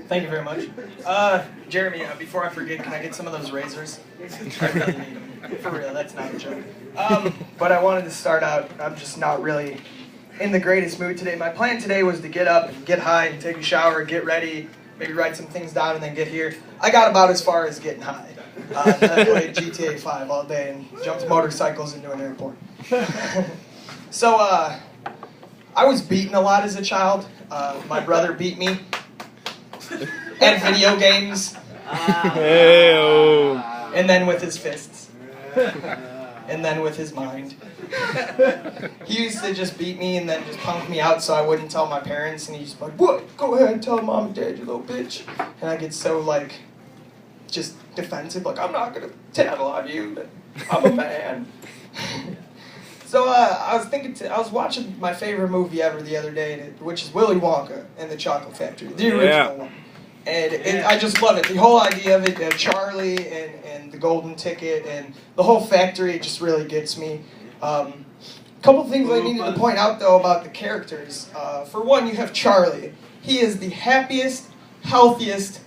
Thank you very much. Jeremy, before I forget, can I get some of those razors? I really need them. For real, that's not a joke. But I wanted to start out, I'm just not really in the greatest mood today. My plan today was to get up and get high and take a shower, get ready, maybe write some things down and then get here. I got about as far as getting high. I played GTA 5 all day and jumped motorcycles into an airport. So, I was beaten a lot as a child. My brother beat me at video games. And then with his fists. And then with his mind. He used to just beat me and then just punk me out so I wouldn't tell my parents. And he's like, "What? Go ahead and tell mom and dad, you little bitch." And I get so, like, just defensive. Like, I'm not going to tattle on you. I'm a man. So I was watching my favorite movie ever the other day, which is Willy Wonka and the Chocolate Factory, the original one. And I just love it. The whole idea of it, Charlie and the golden ticket and the whole factory, it just really gets me. Couple things I needed to point out, though, about the characters. For one, you have Charlie. He is the happiest, healthiest,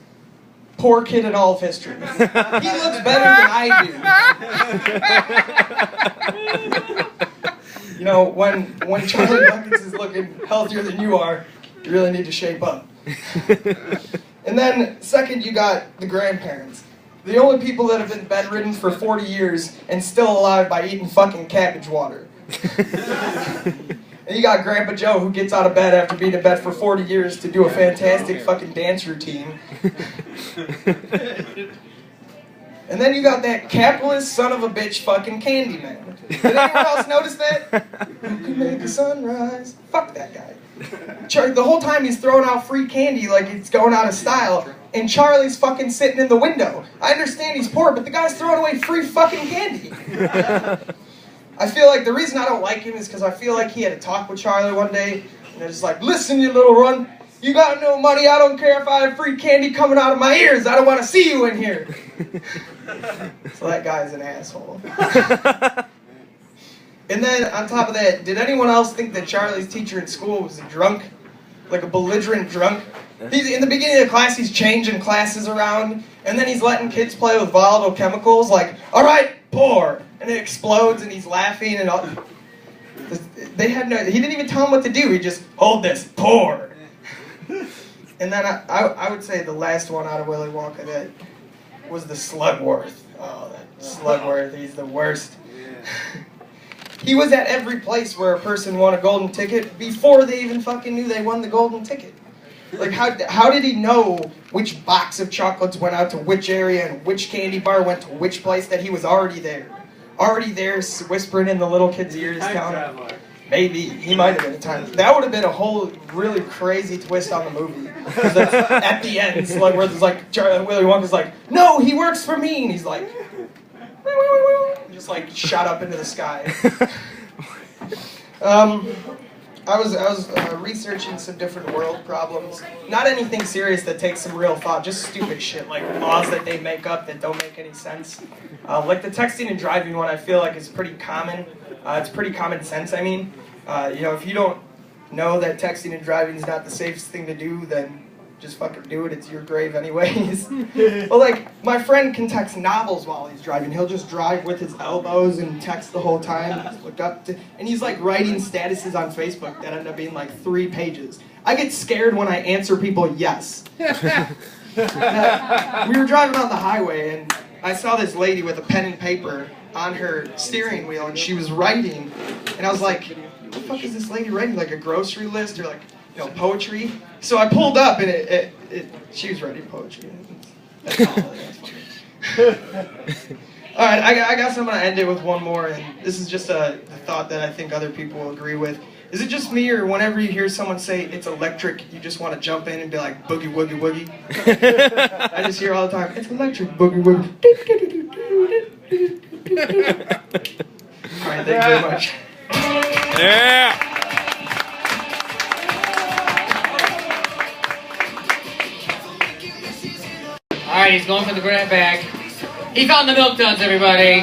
poor kid in all of history. He looks better than I do. You know, when Charlie Buckets is looking healthier than you are, you really need to shape up. And then, second, you got the grandparents. The only people that have been bedridden for 40 years and still alive by eating fucking cabbage water. And you got Grandpa Joe, who gets out of bed after being in bed for 40 years to do a fantastic fucking dance routine. And then you got that capitalist son of a bitch fucking Candyman. Did anyone else notice that? Who can make a sunrise? Fuck that guy. The whole time he's throwing out free candy like it's going out of style, and Charlie's fucking sitting in the window. I understand he's poor, but the guy's throwing away free fucking candy. I feel like the reason I don't like him is because I feel like he had a talk with Charlie one day, and they're just like, "Listen, you little run, you got no money, I don't care if I have free candy coming out of my ears, I don't want to see you in here." So that guy's an asshole. And then, on top of that, did anyone else think that Charlie's teacher in school was a drunk? Like a belligerent drunk? In the beginning of the class, he's changing classes around, and then he's letting kids play with volatile chemicals, like, "All right, pour!" And it explodes, and he's laughing, and all. He didn't even tell him what to do, he just, "Hold this, pour!" And then I would say the last one out of Willy Wonka that was the Slugworth. Oh, that Slugworth, he's the worst. He was at every place where a person won a golden ticket before they even fucking knew they won the golden ticket. Like, how did he know which box of chocolates went out to which area and which candy bar went to which place that he was already there? Already there, whispering in the little kid's ears, telling him. Maybe. He might have been a time. That would have been a whole really crazy twist on the movie. Because at the end, Slugworth is like, Willy Wonka's like, "No, he works for me!" And he's like, just like shot up into the sky. I was researching some different world problems. Not anything serious that takes some real thought, just stupid shit like laws that they make up that don't make any sense. Like the texting and driving one, I feel like is pretty common. It's pretty common sense, I mean. If you don't know that texting and driving is not the safest thing to do, then just fucking do it. It's your grave anyways. But like, my friend can text novels while he's driving. He'll just drive with his elbows and text the whole time. Just look up and he's like writing statuses on Facebook that end up being like 3 pages. I get scared when I answer people yes. We were driving on the highway and I saw this lady with a pen and paper on her steering wheel and she was writing. And I was like, what the fuck is this lady writing? Like a grocery list or like, poetry? So I pulled up and she was writing poetry. That's all. That's funny. All right, I guess I'm going to end it with one more, and this is just a thought that I think other people will agree with. Is it just me, or whenever you hear someone say it's electric, you just want to jump in and be like, "Boogie, woogie, woogie"? I just hear all the time, "It's electric, boogie, woogie." All right, thank you very much. Yeah! Alright, he's going for the grab bag. He found the milk duds, everybody.